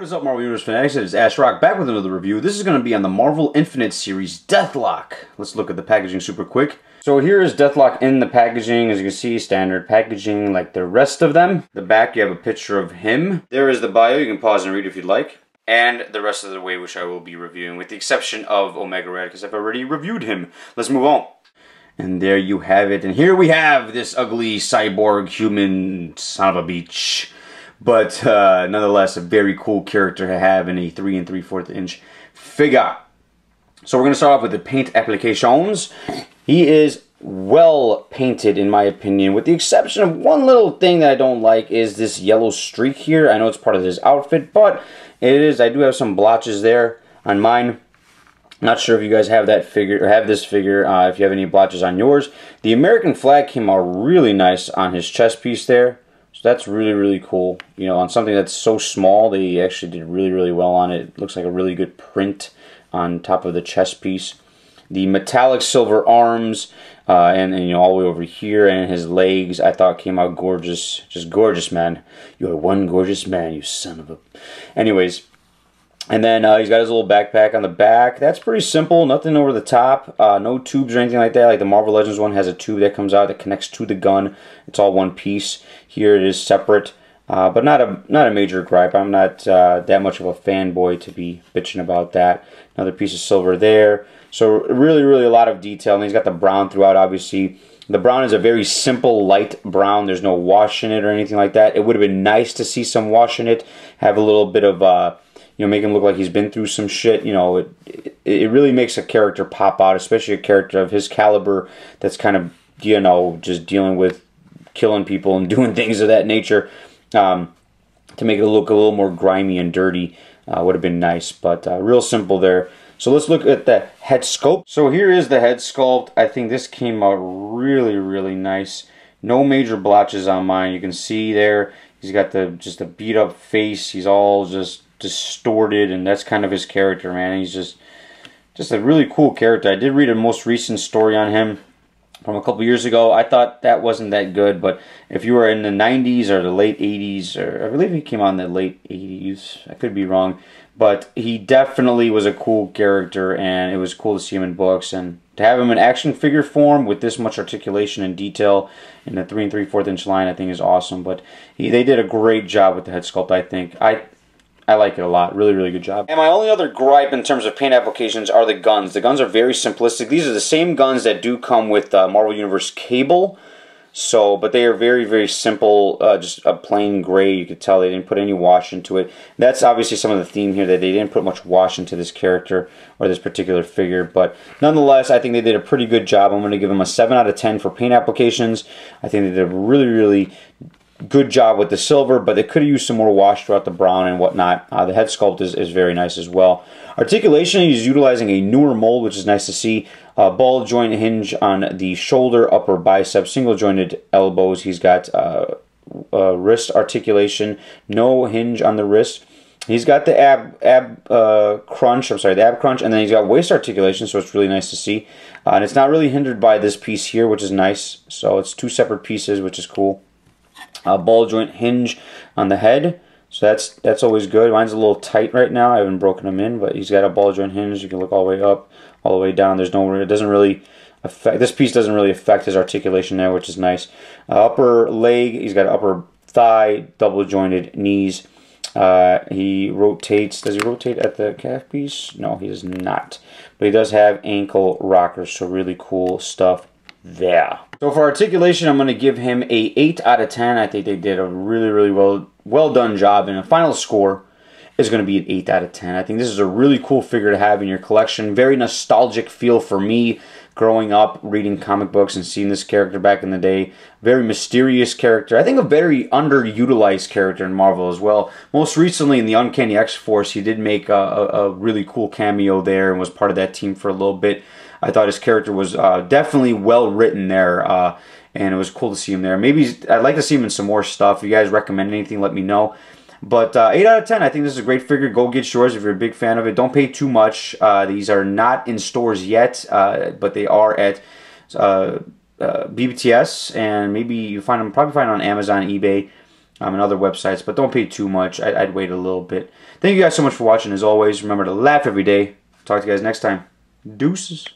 What is up, Marvel Universe fanatics? It is Deathlok back with another review. This is going to be on the Marvel Infinite series, Deathlok. Let's look at the packaging super quick. So here is Deathlok in the packaging. As you can see, standard packaging like the rest of them. The back, you have a picture of him. There is the bio. You can pause and read if you'd like. And the rest of the way, which I will be reviewing, with the exception of Omega Red, because I've already reviewed him. Let's move on. And there you have it. And here we have this ugly cyborg human son of a beach. But nonetheless, a very cool character to have in a 3 3/4 inch figure. So we're going to start off with the paint applications. He is well painted, in my opinion, with the exception of one little thing that I don't like is this yellow streak here. I know it's part of his outfit, but it is. I do have some blotches there on mine. Not sure if you guys have that figure or have this figure. If you have any blotches on yours, the American flag came out really nice on his chest piece there. So that's really, really cool. You know, on something that's so small, they actually did really, really well on it. It looks like a really good print on top of the chest piece. The metallic silver arms, and you know, all the way over here, and his legs, I thought came out gorgeous. Just gorgeous, man. You are one gorgeous man, you son of a... Anyways, and then he's got his little backpack on the back. That's pretty simple, nothing over the top. No tubes or anything like that. Like the Marvel Legends one has a tube that comes out that connects to the gun. It's all one piece. Here it is separate, but not a major gripe. I'm not that much of a fanboy to be bitching about that. Another piece of silver there. So really, really a lot of detail. And he's got the brown throughout, obviously. The brown is a very simple, light brown. There's no wash in it or anything like that. It would have been nice to see some wash in it. Have a little bit of... you know, make him look like he's been through some shit. You know, it really makes a character pop out, especially a character of his caliber that's kind of, you know, just dealing with killing people and doing things of that nature. To make it look a little more grimy and dirty would have been nice, but real simple there. So let's look at the head sculpt. So here is the head sculpt. I think this came out really, really nice. No major blotches on mine. You can see there, he's got just a beat up face. He's all just distorted, and that's kind of his character, man. He's just a really cool character. I did read a most recent story on him from a couple years ago. I thought that wasn't that good, but if you were in the 90s or the late 80s, or I believe he came out in the late 80s, I could be wrong, but he definitely was a cool character, and it was cool to see him in books, and to have him in action figure form with this much articulation and detail in the 3 3/4 inch line, I think is awesome. But they did a great job with the head sculpt, I think. I like it a lot. Really, really good job. And my only other gripe in terms of paint applications are the guns. The guns are very simplistic. These are the same guns that do come with Marvel Universe Cable. So, but they are very, very simple. Just a plain gray. You could tell they didn't put any wash into it. That's obviously some of the theme here, that they didn't put much wash into this character or this particular figure. But nonetheless, I think they did a pretty good job. I'm going to give them a 7 out of 10 for paint applications. I think they did a really, really good job with the silver, but they could have used some more wash throughout the brown and whatnot. The head sculpt is very nice as well. Articulation, he's utilizing a newer mold, which is nice to see. Ball joint hinge on the shoulder, upper bicep, single jointed elbows. He's got wrist articulation, no hinge on the wrist. He's got the ab crunch, and then he's got waist articulation, so it's really nice to see. And it's not really hindered by this piece here, which is nice. So it's two separate pieces, which is cool. Ball joint hinge on the head, so that's always good. Mine's a little tight right now. I haven't broken them in, but he's got a ball joint hinge. You can look all the way up, all the way down. It doesn't really affect, this piece doesn't really affect his articulation there, which is nice. Upper leg, he's got upper thigh, double jointed knees. He rotates. Does he rotate at the calf piece? No, he does not. But he does have ankle rockers, so really cool stuff there. So for articulation, I'm going to give him a 8 out of 10. I think they did a really, really well done job, and the final score is going to be an 8 out of 10. I think this is a really cool figure to have in your collection. Very nostalgic feel for me growing up, reading comic books and seeing this character back in the day. Very mysterious character. I think a very underutilized character in Marvel as well. Most recently in the Uncanny X-Force, he did make a really cool cameo there and was part of that team for a little bit. I thought his character was definitely well written there, and it was cool to see him there. Maybe I'd like to see him in some more stuff. If you guys recommend anything, let me know. But 8 out of 10, I think this is a great figure. Go get yours if you're a big fan of it. Don't pay too much. These are not in stores yet, but they are at BBTS, and maybe you probably find them on Amazon, eBay. and other websites, but don't pay too much. I'd wait a little bit. Thank you guys so much for watching. As always, remember to laugh every day. Talk to you guys next time. Deuces.